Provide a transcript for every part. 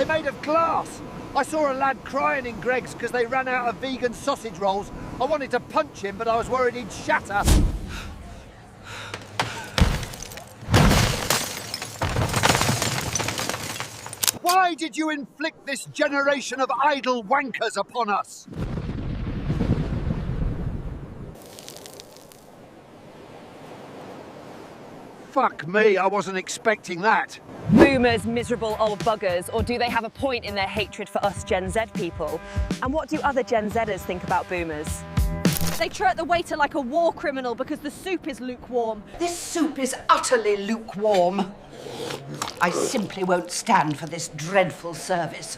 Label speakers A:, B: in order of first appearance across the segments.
A: They're made of glass. I saw a lad crying in Greggs because they ran out of vegan sausage rolls. I wanted to punch him, but I was worried he'd shatter. Why did you inflict this generation of idle wankers upon us? Fuck me, I wasn't expecting that.
B: Boomers, miserable old buggers, or do they have a point in their hatred for us Gen Z people? And what do other Gen Zers think about boomers? They treat the waiter like a war criminal because the soup is lukewarm.
C: This soup is utterly lukewarm. I simply won't stand for this dreadful service.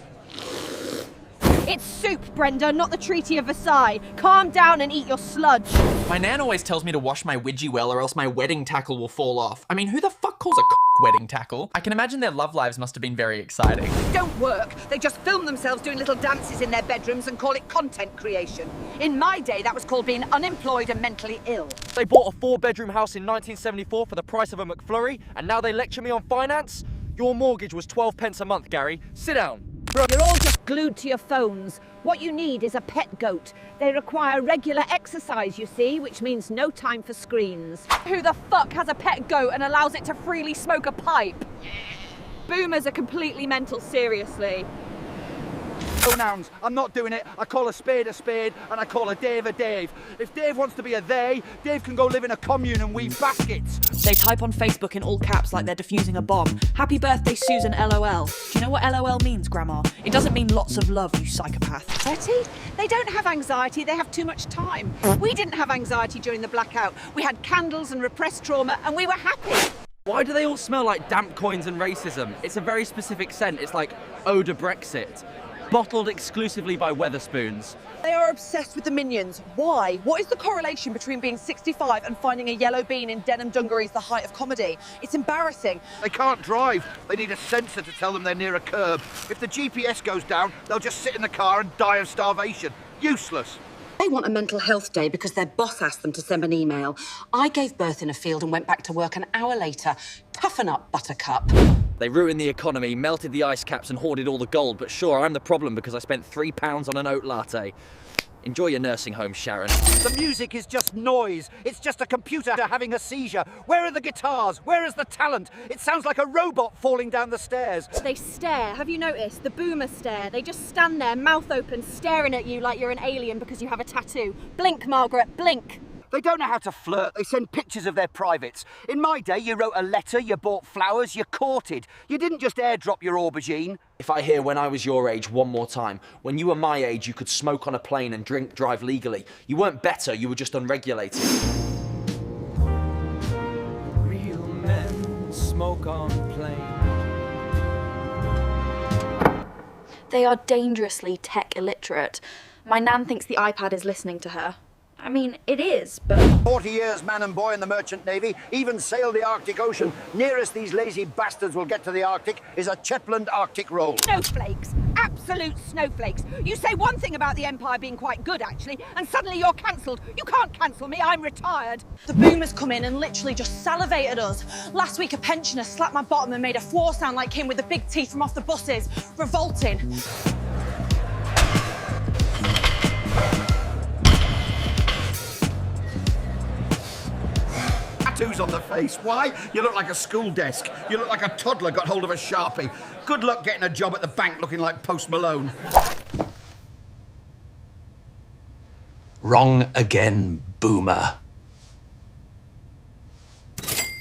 B: It's soup, Brenda, not the Treaty of Versailles. Calm down and eat your sludge.
D: My nan always tells me to wash my widgie well or else my wedding tackle will fall off. I mean, who the fuck calls a wedding tackle? I can imagine their love lives must have been very exciting.
C: Don't work. They just film themselves doing little dances in their bedrooms and call it content creation. In my day, that was called being unemployed and mentally ill.
E: They bought a 4-bedroom house in 1974 for the price of a McFlurry, and now they lecture me on finance? Your mortgage was 12 pence a month, Gary. Sit down.
B: You're all just glued to your phones. What you need is a pet goat. They require regular exercise, you see, which means no time for screens. Who the fuck has a pet goat and allows it to freely smoke a pipe? Boomers are completely mental, seriously.
A: Pronouns. I'm not doing it. I call a spade, and I call a Dave. If Dave wants to be a they, Dave can go live in a commune and weave baskets.
F: They type on Facebook in all caps like they're defusing a bomb. Happy birthday, Susan, LOL. Do you know what LOL means, Grandma? It doesn't mean lots of love, you psychopath.
C: Betty, they don't have anxiety, they have too much time. We didn't have anxiety during the blackout. We had candles and repressed trauma, and we were happy.
E: Why do they all smell like damp coins and racism? It's a very specific scent. It's like Eau de Brexit. Bottled exclusively by Weatherspoons.
F: They are obsessed with the Minions. Why? What is the correlation between being 65 and finding a yellow bean in denim dungarees the height of comedy? It's embarrassing.
A: They can't drive. They need a sensor to tell them they're near a curb. If the GPS goes down, they'll just sit in the car and die of starvation. Useless.
C: They want a mental health day because their boss asked them to send an email. I gave birth in a field and went back to work an hour later. Toughen up, Buttercup.
E: They ruined the economy, melted the ice caps and hoarded all the gold, but sure, I'm the problem because I spent £3 on an oat latte. Enjoy your nursing home, Sharon.
A: The music is just noise. It's just a computer having a seizure. Where are the guitars? Where is the talent? It sounds like a robot falling down the stairs.
B: They stare. Have you noticed? The boomer stare. They just stand there, mouth open, staring at you like you're an alien because you have a tattoo. Blink, Margaret, blink.
A: They don't know how to flirt. They send pictures of their privates. In my day, you wrote a letter, you bought flowers, you courted. You didn't just airdrop your aubergine.
E: If I hear when I was your age one more time, when you were my age, you could smoke on a plane and drive legally. You weren't better, you were just unregulated.
G: Real men smoke on plane.
H: They are dangerously tech illiterate. My nan thinks the iPad is listening to her. I mean, it is, but...
A: 40 years man and boy in the merchant navy, even sailed the Arctic Ocean. Nearest these lazy bastards will get to the Arctic is a Chetland Arctic roll.
C: Snowflakes. Absolute snowflakes. You say one thing about the Empire being quite good, actually, and suddenly you're cancelled. You can't cancel me, I'm retired.
F: The boomers come in and literally just salivate at us. Last week, a pensioner slapped my bottom and made a four sound like him with the big teeth from off the buses. Revolting.
A: Tattoos on the face. Why? You look like a school desk. You look like a toddler got hold of a Sharpie. Good luck getting a job at the bank looking like Post Malone.
I: Wrong again, boomer.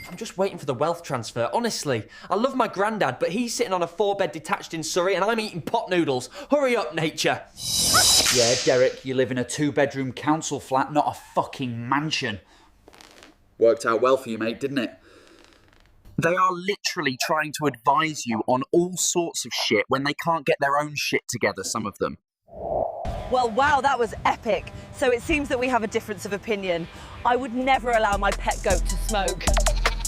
E: I'm just waiting for the wealth transfer, honestly. I love my granddad, but he's sitting on a 4-bed detached in Surrey and I'm eating pot noodles. Hurry up, nature.
J: Yeah, Derek, you live in a 2-bedroom council flat, not a fucking mansion.
E: Worked out well for you, mate, didn't it? They are literally trying to advise you on all sorts of shit when they can't get their own shit together, some of them.
B: Well, wow, that was epic. So it seems that we have a difference of opinion. I would never allow my pet goat to smoke.